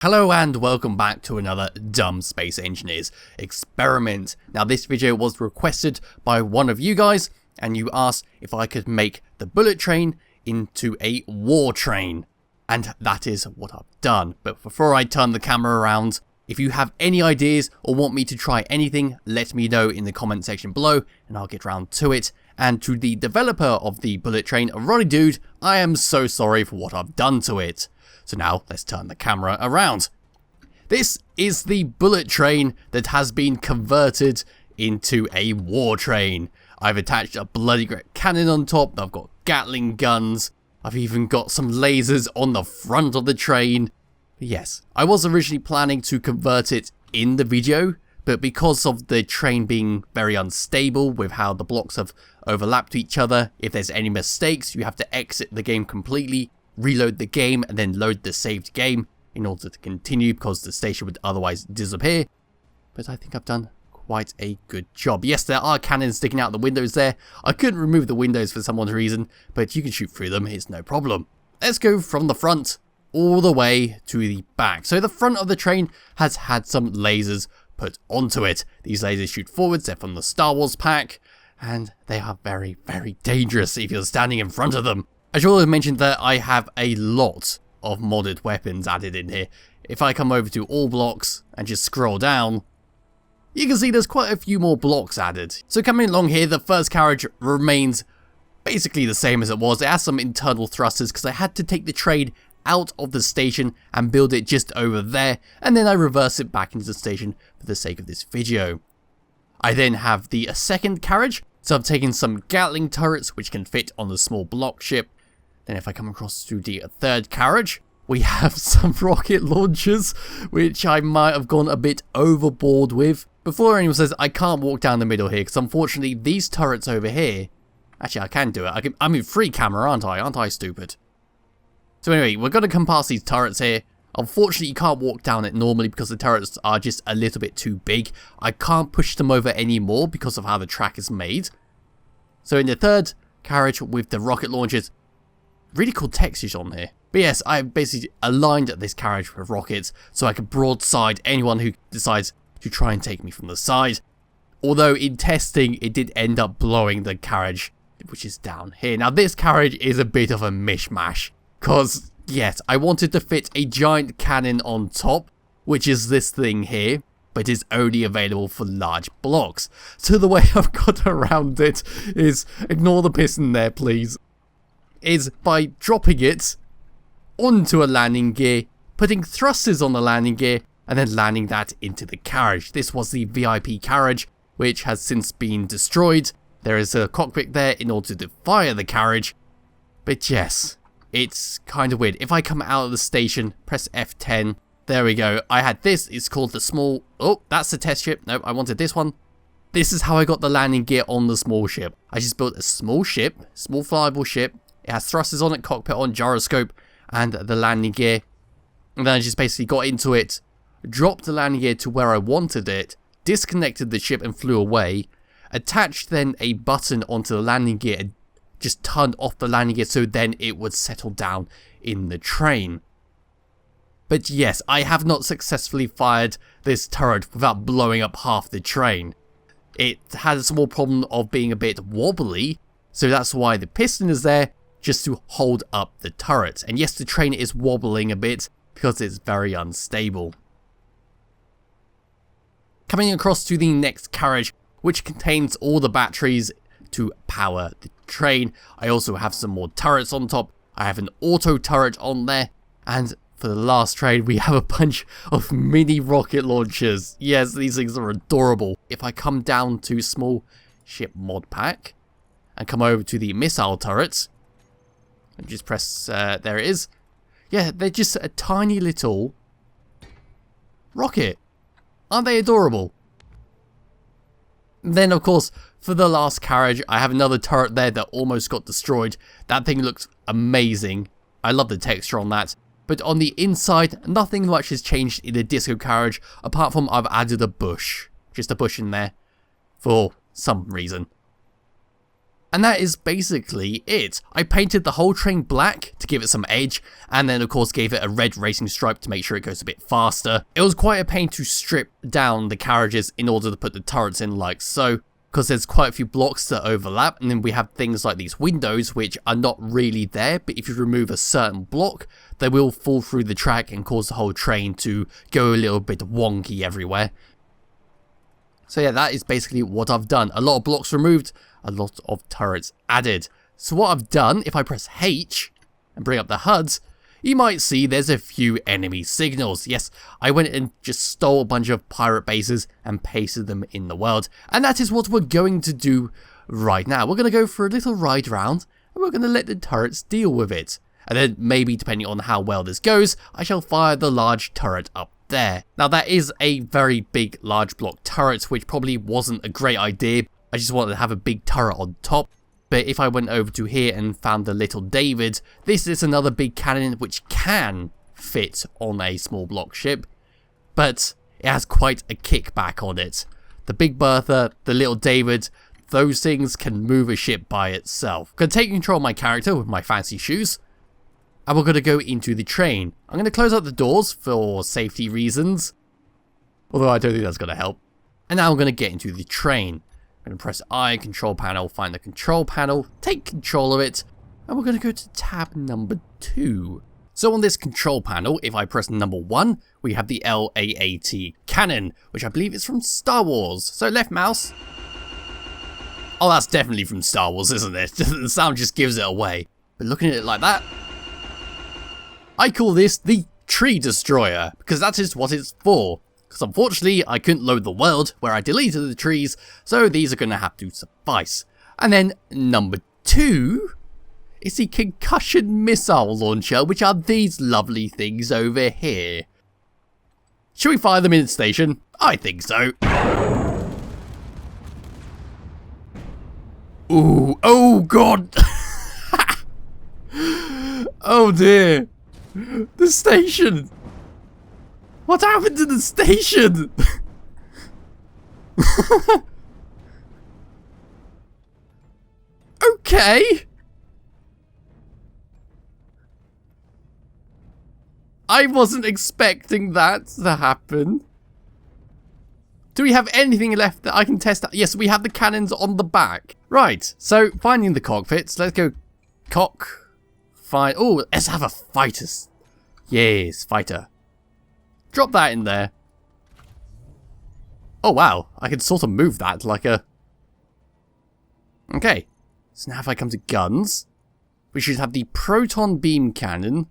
Hello and welcome back to another Dumb Space Engineers experiment. Now this video was requested by one of you guys and you asked if I could make the bullet train into a war train. And that is what I've done. But before I turn the camera around, if you have any ideas or want me to try anything, let me know in the comment section below and I'll get round to it. And to the developer of the bullet train, Roddy Dude, I am so sorry for what I've done to it. So now, let's turn the camera around. This is the bullet train that has been converted into a war train. I've attached a bloody great cannon on top, I've got Gatling guns, I've even got some lasers on the front of the train. Yes, I was originally planning to convert it in the video, but because of the train being very unstable with how the blocks have overlapped each other, if there's any mistakes, you have to exit the game completely, reload the game and then load the saved game in order to continue because the station would otherwise disappear. But I think I've done quite a good job. Yes, there are cannons sticking out the windows there. I couldn't remove the windows for some odd reason, but you can shoot through them, it's no problem. Let's go from the front all the way to the back. So the front of the train has had some lasers put onto it. These lasers shoot forwards, they're from the Star Wars pack, and they are very, very dangerous if you're standing in front of them. I should also mention that I have a lot of modded weapons added in here. If I come over to all blocks and just scroll down, you can see there's quite a few more blocks added. So coming along here, the first carriage remains basically the same as it was. It has some internal thrusters because I had to take the train out of the station and build it just over there, and then I reverse it back into the station for the sake of this video. I then have the second carriage, so I've taken some Gatling turrets which can fit on the small block ship. Then if I come across to the third carriage, we have some rocket launchers, which I might have gone a bit overboard with. Before anyone says I can't walk down the middle here, because unfortunately these turrets over here, actually I can do it, I'm in free camera aren't I stupid? So anyway, we're going to come past these turrets here. Unfortunately you can't walk down it normally because the turrets are just a little bit too big. I can't push them over anymore because of how the track is made. So in the third carriage with the rocket launchers, really cool textures on here. But yes, I basically aligned this carriage with rockets so I can broadside anyone who decides to try and take me from the side. Although in testing, it did end up blowing the carriage, which is down here. Now this carriage is a bit of a mishmash, because yes, I wanted to fit a giant cannon on top, which is this thing here, but is only available for large blocks. So the way I've got around it is, ignore the piston there please, is by dropping it onto a landing gear, putting thrusters on the landing gear, and then landing that into the carriage. This was the VIP carriage, which has since been destroyed. There is a cockpit there in order to fire the carriage. But yes, it's kind of weird. If I come out of the station, press F10, there we go. I had this, it's called the small, oh, that's the test ship. Nope, I wanted this one. This is how I got the landing gear on the small ship. I just built a small ship, small flyable ship. It has thrusters on it, cockpit on, gyroscope, and the landing gear. And then I just basically got into it, dropped the landing gear to where I wanted it, disconnected the ship and flew away, attached then a button onto the landing gear and just turned off the landing gear so then it would settle down in the train. But yes, I have not successfully fired this turret without blowing up half the train. It had a small problem of being a bit wobbly, so that's why the piston is there, just to hold up the turret. And yes, the train is wobbling a bit because it's very unstable. Coming across to the next carriage, which contains all the batteries to power the train. I also have some more turrets on top. I have an auto turret on there. And for the last train, we have a bunch of mini rocket launchers. Yes, these things are adorable. If I come down to small ship mod pack and come over to the missile turrets, and just press, there it is. Yeah, they're just a tiny little rocket. Aren't they adorable? Then, of course, for the last carriage, I have another turret there that almost got destroyed. That thing looks amazing. I love the texture on that. But on the inside, nothing much has changed in the disco carriage, apart from I've added a bush. Just a bush in there, for some reason. And that is basically it. I painted the whole train black to give it some edge, and then of course gave it a red racing stripe to make sure it goes a bit faster. It was quite a pain to strip down the carriages in order to put the turrets in like so, because there's quite a few blocks that overlap, and then we have things like these windows which are not really there, but if you remove a certain block, they will fall through the track and cause the whole train to go a little bit wonky everywhere. So yeah, that is basically what I've done. A lot of blocks removed, a lot of turrets added. So what I've done, if I press H and bring up the HUD, you might see there's a few enemy signals. Yes, I went and just stole a bunch of pirate bases and pasted them in the world. And that is what we're going to do right now. We're going to go for a little ride around, and we're going to let the turrets deal with it. And then maybe, depending on how well this goes, I shall fire the large turret up there. Now that is a very big large block turret, which probably wasn't a great idea. I just wanted to have a big turret on top. But if I went over to here and found the little David, this is another big cannon which can fit on a small block ship, but it has quite a kickback on it. The Big Bertha, the little David, those things can move a ship by itself. I'm going to take control of my character with my fancy shoes, and we're going to go into the train. I'm going to close up the doors for safety reasons, although I don't think that's going to help. And now I'm going to get into the train. I'm going to press I, control panel, find the control panel, take control of it, and we're going to go to tab number 2. So on this control panel, if I press number 1, we have the LAAT cannon, which I believe is from Star Wars. So left mouse. Oh, that's definitely from Star Wars, isn't it? The sound just gives it away. But looking at it like that, I call this the Tree Destroyer, because that is what it's for. Because unfortunately, I couldn't load the world where I deleted the trees, so these are going to have to suffice. And then number 2 is the concussion missile launcher, which are these lovely things over here. Should we fire them in the station? I think so. Ooh, oh god! Oh dear. The station! What happened to the station? Okay. I wasn't expecting that to happen. Do we have anything left that I can test out? Yes, we have the cannons on the back. Right, so finding the cockpits. Let's go oh, let's have a fighter. Yes, fighter. Drop that in there. Oh wow, I can sort of move that like a... Okay, so now if I come to guns, we should have the proton beam cannon,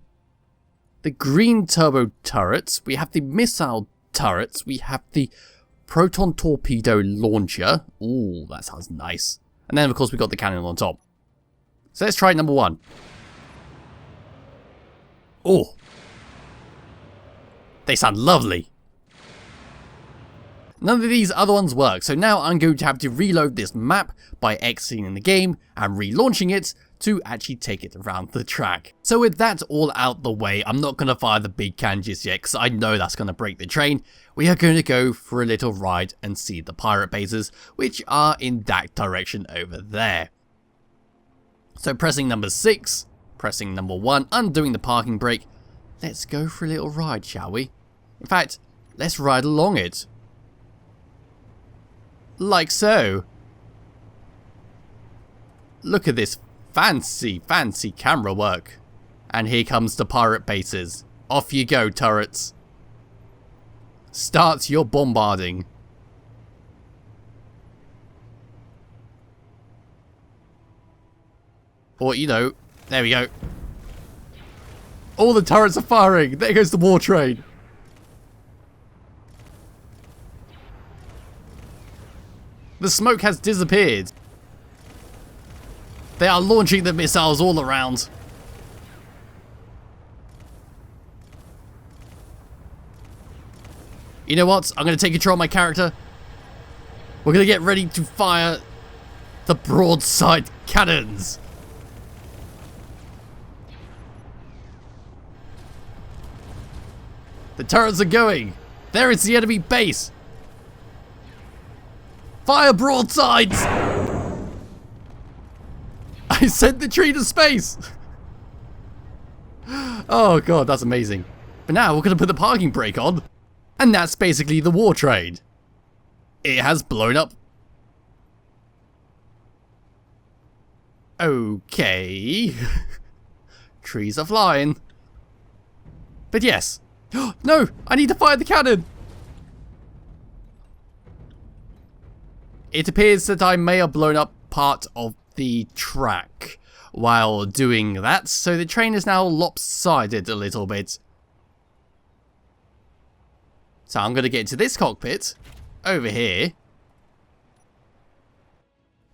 the green turbo turrets, we have the missile turrets, we have the proton torpedo launcher. Ooh, that sounds nice. And then of course we got the cannon on top. So let's try number 1. Oh. They sound lovely. None of these other ones work, so now I'm going to have to reload this map by exiting the game and relaunching it to actually take it around the track. So with that all out the way, I'm not going to fire the big can just yet because I know that's going to break the train. We are going to go for a little ride and see the pirate bases, which are in that direction over there. So pressing number 6, pressing number 1, undoing the parking brake. Let's go for a little ride, shall we? In fact, let's ride along it. Like so. Look at this fancy camera work. And here comes the pirate bases. Off you go, turrets. Start your bombarding. Or, you know, there we go. All the turrets are firing. There goes the war train. The smoke has disappeared. They are launching the missiles all around. You know what? I'm going to take control of my character. We're going to get ready to fire the broadside cannons. The turrets are going. There is the enemy base. Fire broadsides! I sent the tree to space! Oh god, that's amazing. But now we're going to put the parking brake on. And that's basically the war train. It has blown up. Okay. Trees are flying. But yes. No! I need to fire the cannon! It appears that I may have blown up part of the track while doing that, so the train is now lopsided a little bit. So I'm going to get into this cockpit, over here,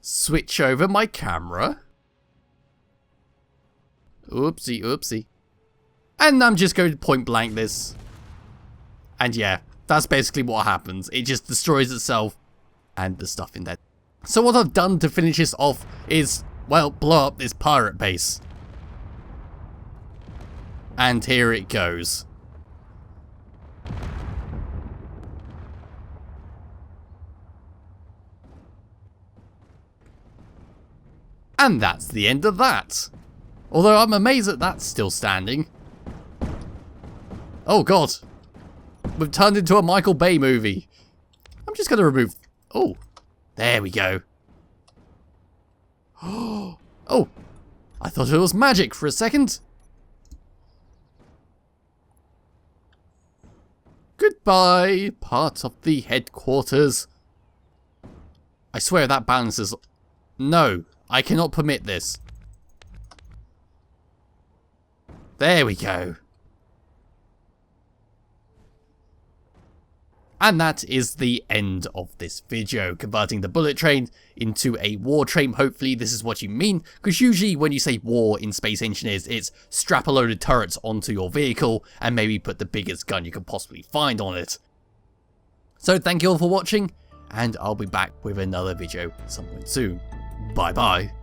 switch over my camera, oopsie oopsie, and I'm just going to point blank this, and yeah, that's basically what happens. It just destroys itself and the stuff in there. So what I've done to finish this off is, well, blow up this pirate base. And here it goes. And that's the end of that. Although I'm amazed that that's still standing. Oh god. We've turned into a Michael Bay movie. I'm just going to remove... Oh, there we go. Oh, I thought it was magic for a second. Goodbye, part of the headquarters. I swear that balances... No, I cannot permit this. There we go. And that is the end of this video, converting the bullet train into a war train. Hopefully this is what you mean, because usually when you say war in Space Engineers, it's strap a load of turrets onto your vehicle and maybe put the biggest gun you can possibly find on it. So thank you all for watching, and I'll be back with another video sometime soon. Bye bye.